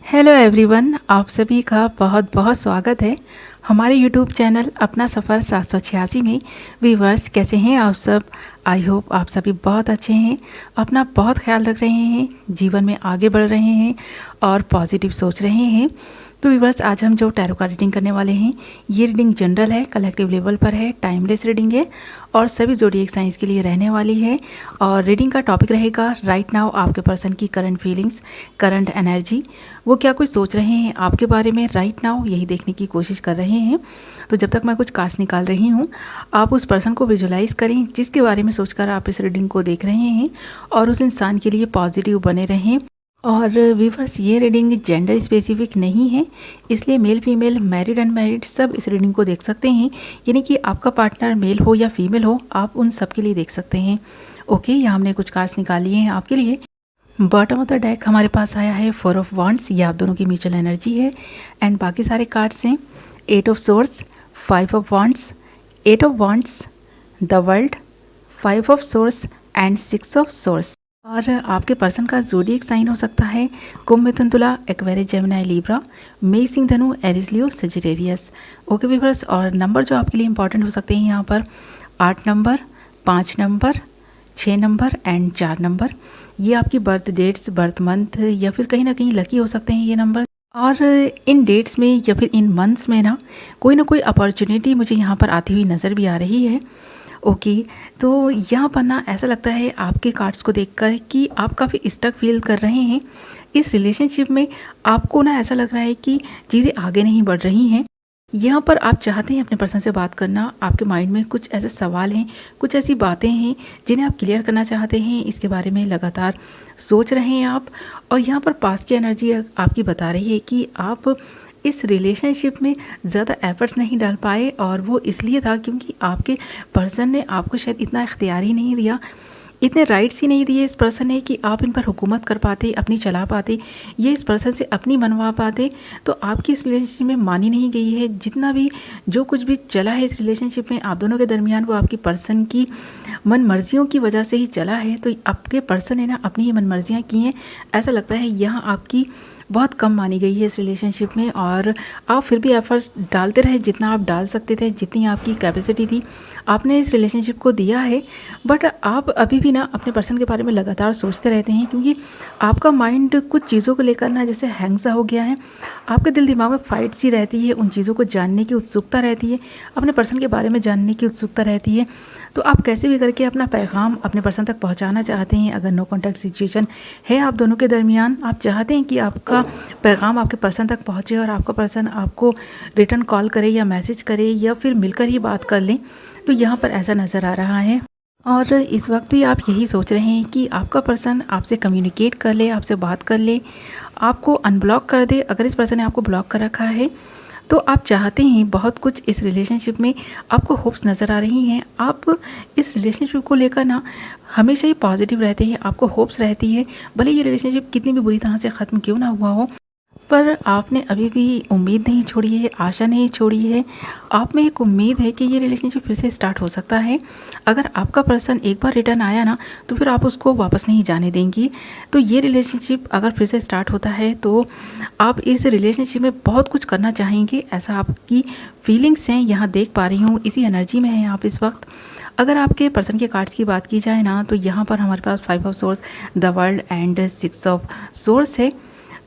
Hello everyone, आप सभी का बहुत बहुत स्वागत है हमारे यूट्यूब चैनल अपना सफ़र 786 में। व्यूअर्स, कैसे हैं आप सब? आई होप आप सभी बहुत अच्छे हैं, अपना बहुत ख्याल रख रहे हैं, जीवन में आगे बढ़ रहे हैं और पॉजिटिव सोच रहे हैं। तो व्यूअर्स, आज हम जो टैरो का रीडिंग करने वाले हैं, ये रीडिंग जनरल है, कलेक्टिव लेवल पर है, टाइमलेस रीडिंग है और सभी ज़ोडिएक साइंस के लिए रहने वाली है। और रीडिंग का टॉपिक रहेगा राइट नाउ आपके पर्सन की करंट फीलिंग्स, करंट एनर्जी, वो क्या कुछ सोच रहे हैं आपके बारे में राइट नाउ, यही देखने की कोशिश कर रहे हैं। तो जब तक मैं कुछ कार्ड्स निकाल रही हूँ, आप उस पर्सन को विजुलाइज करें जिसके बारे में सोचकर आप इस रीडिंग को देख रहे हैं और उस इंसान के लिए पॉजिटिव बने रहें। और व्यूअर्स, ये रीडिंग जेंडर स्पेसिफिक नहीं है, इसलिए मेल फीमेल, मैरिड अनमैरिड सब इस रीडिंग को देख सकते हैं। यानी कि आपका पार्टनर मेल हो या फीमेल हो, आप उन सब के लिए देख सकते हैं। ओके, यहाँ हमने कुछ कार्ड्स निकाल लिए हैं आपके लिए। बॉटम ऑफ द डेक हमारे पास आया है 4 ऑफ वॉन्ड्स, ये आप दोनों की म्यूचुअल एनर्जी है। एंड बाकी सारे कार्ड्स हैं 8 of source, 5 of wands, 8 of wands, the world, 5 of source and 6 of source. और आपके पर्सन का ज़ोडिएक साइन हो सकता है कुंभ, मिथुन, तुला, एक्वेरियस, जेमिनी, लिब्रा, मेष, सिंह, धनु, एरीज, लियो, सजिटेरियस। ओके व्यूअर्स, और नंबर जो आपके लिए इंपॉर्टेंट हो सकते हैं यहाँ पर 8 number, 5 number, 6 number and 4 number. ये आपकी बर्थ डेट्स, बर्थ मंथ या फिर कहीं ना कहीं लकी हो सकते हैं ये नंबर। और इन डेट्स में या फिर इन मंथ्स में ना कोई अपॉर्चुनिटी मुझे यहाँ पर आती हुई नज़र भी आ रही है। ओके, तो यहाँ पर ना ऐसा लगता है आपके कार्ड्स को देखकर कि आप काफ़ी स्टक फील कर रहे हैं इस रिलेशनशिप में। आपको ना ऐसा लग रहा है कि चीज़ें आगे नहीं बढ़ रही हैं। यहाँ पर आप चाहते हैं अपने पर्सन से बात करना, आपके माइंड में कुछ ऐसे सवाल हैं, कुछ ऐसी बातें हैं जिन्हें आप क्लियर करना चाहते हैं, इसके बारे में लगातार सोच रहे हैं आप। और यहाँ पर पास्ट की एनर्जी आपकी बता रही है कि आप इस रिलेशनशिप में ज़्यादा एफर्ट्स नहीं डाल पाए, और वो इसलिए था क्योंकि आपके पर्सन ने आपको शायद इतना इख्तियार ही नहीं दिया, इतने राइट्स ही नहीं दिए इस पर्सन ने कि आप इन पर हुकूमत कर पाते, अपनी चला पाते, ये इस पर्सन से अपनी मनवा पाते। तो आपकी इस रिलेशनशिप में मानी नहीं गई है। जितना भी जो कुछ भी चला है इस रिलेशनशिप में आप दोनों के दरमियान, वो आपकी पर्सन की मन मर्जियों की वजह से ही चला है। तो आपके पर्सन ने ना अपनी ही मन मर्जियाँ की हैं। ऐसा लगता है यहाँ आपकी बहुत कम मानी गई है इस रिलेशनशिप में, और आप फिर भी एफर्ट्स डालते रहे जितना आप डाल सकते थे, जितनी आपकी कैपेसिटी थी आपने इस रिलेशनशिप को दिया है। बट आप अभी भी ना अपने पर्सन के बारे में लगातार सोचते रहते हैं, क्योंकि आपका माइंड कुछ चीज़ों को लेकर ना जैसे हैंग सा हो गया है। आपके दिल दिमाग में फाइट सी रहती है, उन चीज़ों को जानने की उत्सुकता रहती है, अपने पर्सन के बारे में जानने की उत्सुकता रहती है। तो आप कैसे भी करके अपना पैगाम अपने पर्सन तक पहुंचाना चाहते हैं। अगर नो कॉन्टैक्ट सिचुएशन है आप दोनों के दरमियान, आप चाहते हैं कि आपका पैगाम आपके पर्सन तक पहुंचे और आपका पर्सन आपको रिटर्न कॉल करे या मैसेज करे या फिर मिलकर ही बात कर लें। तो यहाँ पर ऐसा नज़र आ रहा है। और इस वक्त भी आप यही सोच रहे हैं कि आपका पर्सन आपसे कम्युनिकेट कर ले, आपसे बात कर ले, आपको अनब्लॉक कर दे। अगर इस पर्सन ने आपको ब्लॉक कर रखा है तो आप चाहते हैं बहुत कुछ इस रिलेशनशिप में, आपको होप्स नज़र आ रही हैं। आप इस रिलेशनशिप को लेकर ना हमेशा ही पॉजिटिव रहते हैं, आपको होप्स रहती है, भले ये रिलेशनशिप कितनी भी बुरी तरह से ख़त्म क्यों ना हुआ हो, पर आपने अभी भी उम्मीद नहीं छोड़ी है, आशा नहीं छोड़ी है। आप में एक उम्मीद है कि ये रिलेशनशिप फिर से स्टार्ट हो सकता है। अगर आपका पर्सन एक बार रिटर्न आया ना, तो फिर आप उसको वापस नहीं जाने देंगी। तो ये रिलेशनशिप अगर फिर से स्टार्ट होता है तो आप इस रिलेशनशिप में बहुत कुछ करना चाहेंगे, ऐसा आपकी फीलिंग्स हैं, यहाँ देख पा रही हूँ, इसी एनर्जी में हैं आप इस वक्त। अगर आपके पर्सन के कार्ड्स की बात की जाए ना, तो यहाँ पर हमारे पास 5 of source, the world and 6 of source है।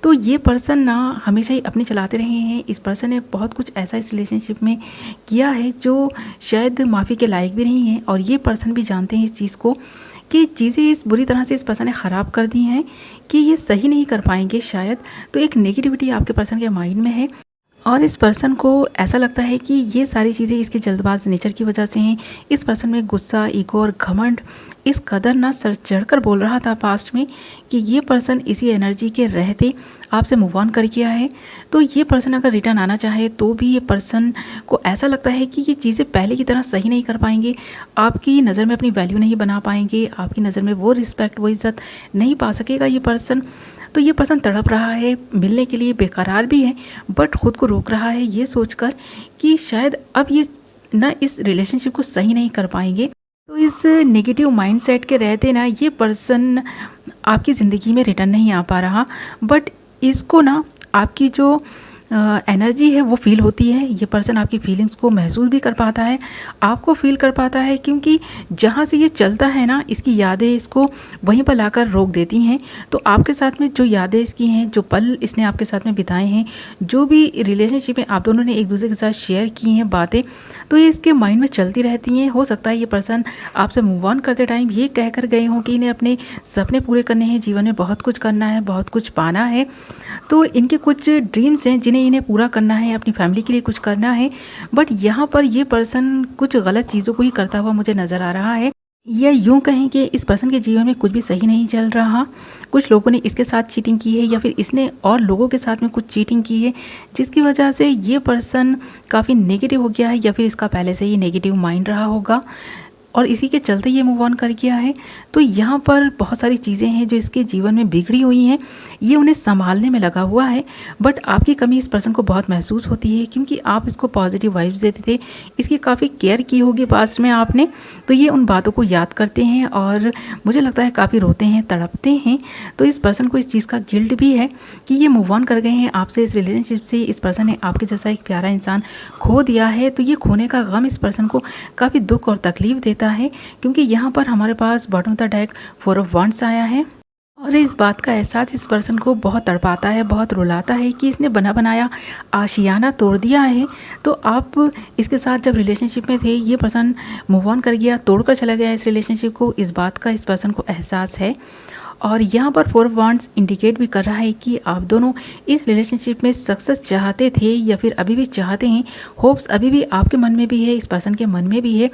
तो ये पर्सन ना हमेशा ही अपने चलाते रहे हैं। इस पर्सन ने बहुत कुछ ऐसा इस रिलेशनशिप में किया है जो शायद माफ़ी के लायक भी नहीं है, और ये पर्सन भी जानते हैं इस चीज़ को कि चीज़ें इस बुरी तरह से इस पर्सन ने ख़राब कर दी हैं कि ये सही नहीं कर पाएंगे शायद। तो एक नेगेटिविटी आपके पर्सन के माइंड में है, और इस पर्सन को ऐसा लगता है कि ये सारी चीज़ें इसके जल्दबाज नेचर की वजह से हैं। इस पर्सन में गुस्सा, ईगो और घमंड इस कदर ना सर चढ़कर बोल रहा था पास्ट में कि ये पर्सन इसी एनर्जी के रहते आपसे मूव ऑन कर गया है। तो ये पर्सन अगर रिटर्न आना चाहे तो भी ये पर्सन को ऐसा लगता है कि ये चीज़ें पहले की तरह सही नहीं कर पाएंगे, आपकी नज़र में अपनी वैल्यू नहीं बना पाएंगे, आपकी नज़र में वो रिस्पेक्ट, वो इज़्ज़त नहीं पा सकेगा ये पर्सन। तो ये पर्सन तड़प रहा है, मिलने के लिए बेकरार भी है, बट खुद को रोक रहा है ये सोचकर कि शायद अब ये ना इस रिलेशनशिप को सही नहीं कर पाएंगे। तो इस नेगेटिव माइंडसेट के रहते ना ये पर्सन आपकी ज़िंदगी में रिटर्न नहीं आ पा रहा, बट इसको ना आपकी जो एनर्जी है वो फ़ील होती है। ये पर्सन आपकी फीलिंग्स को महसूस भी कर पाता है, आपको फ़ील कर पाता है, क्योंकि जहाँ से ये चलता है ना, इसकी यादें इसको वहीं पर लाकर रोक देती हैं। तो आपके साथ में जो यादें इसकी हैं, जो पल इसने आपके साथ में बिताए हैं, जो भी रिलेशनशिप में आप दोनों ने एक दूसरे के साथ शेयर की हैं बातें, तो ये इसके माइंड में चलती रहती हैं। हो सकता है ये पर्सन आपसे मूव ऑन करते टाइम ये कह कर गए हों कि इन्हें अपने सपने पूरे करने हैं, जीवन में बहुत कुछ करना है, बहुत कुछ पाना है। तो इनके कुछ ड्रीम्स हैं जिन्हें इन्हें पूरा करना है, अपनी फैमिली के लिए कुछ करना है। बट यहाँ पर ये पर्सन कुछ गलत चीज़ों को ही करता हुआ मुझे नज़र आ रहा है, या यूँ कहें कि इस पर्सन के जीवन में कुछ भी सही नहीं चल रहा। कुछ लोगों ने इसके साथ चीटिंग की है, या फिर इसने और लोगों के साथ में कुछ चीटिंग की है, जिसकी वजह से ये पर्सन काफ़ी नेगेटिव हो गया है, या फिर इसका पहले से ही नेगेटिव माइंड रहा होगा और इसी के चलते ये मूव ऑन कर गया है। तो यहाँ पर बहुत सारी चीज़ें हैं जो इसके जीवन में बिगड़ी हुई हैं, ये उन्हें संभालने में लगा हुआ है। बट आपकी कमी इस पर्सन को बहुत महसूस होती है, क्योंकि आप इसको पॉजिटिव वाइब्स देते थे, इसकी काफ़ी केयर की होगी पास्ट में आपने, तो ये उन बातों को याद करते हैं और मुझे लगता है काफ़ी रोते हैं, तड़पते हैं। तो इस पर्सन को इस चीज़ का गिल्ट भी है कि ये मूव ऑन कर गए हैं आपसे, इस रिलेशनशिप से। इस पर्सन ने आपके जैसा एक प्यारा इंसान खो दिया है, तो ये खोने का गम इस पर्सन को काफ़ी दुख और तकलीफ देता है, क्योंकि यहाँ पर हमारे पास bottom of the deck 4 of wands आया है और इस बात का एहसास इस पर्सन को बहुत तड़पाता है, बहुत रुलाता है कि इसने बना बनाया आशियाना तोड़ दिया है। तो आप इसके साथ जब रिलेशनशिप में थे, ये पर्सन मूव ऑन कर गया, तोड़कर चला गया इस रिलेशनशिप को, इस बात का इस पर्सन को एहसास है। और यहाँ पर 4 ऑफ वांड्स इंडिकेट भी कर रहा है कि आप दोनों इस रिलेशनशिप में सक्सेस चाहते थे, या फिर अभी भी चाहते हैं। होप्स अभी भी आपके मन में भी है, इस पर्सन के मन में भी है।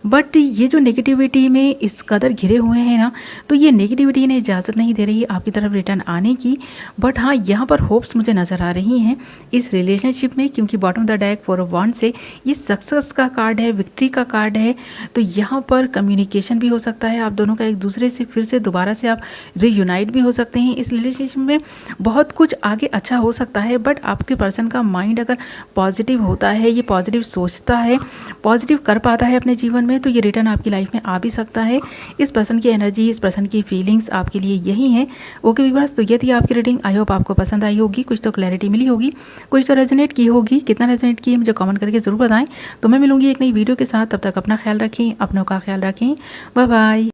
बट ये जो नेगेटिविटी में इस कदर घिरे हुए हैं ना, तो ये नेगेटिविटी इन्हें इजाज़त नहीं दे रही है आपकी तरफ रिटर्न आने की। बट हाँ, यहाँ पर होप्स मुझे नज़र आ रही हैं इस रिलेशनशिप में, क्योंकि bottom of the deck 4 of wands से ये सक्सेस का कार्ड है, विक्ट्री का कार्ड है। तो यहाँ पर कम्युनिकेशन भी हो सकता है आप दोनों का एक दूसरे से, फिर से दोबारा से आप रीयूनाइट भी हो सकते हैं। इस रिलेशनशिप में बहुत कुछ आगे अच्छा हो सकता है। बट आपके पर्सन का माइंड अगर पॉजिटिव होता है, ये पॉजिटिव सोचता है, पॉजिटिव कर पाता है अपने जीवन में, तो ये रिटर्न आपकी लाइफ में आ भी सकता है। इस पर्सन की एनर्जी, इस पर्सन की फीलिंग्स आपके लिए यही हैं। ओके व्यूअर्स, तो ये थी आपकी रीडिंग। आई होप आपको पसंद आई होगी, कुछ तो क्लैरिटी मिली होगी, कुछ तो रेजोनेट की होगी। कितना रेजोनेट की है मुझे कमेंट करके ज़रूर बताएं। तो मैं मिलूंगी एक नई वीडियो के साथ, तब तक अपना ख्याल रखें, अपनों का ख्याल रखें। Bye bye.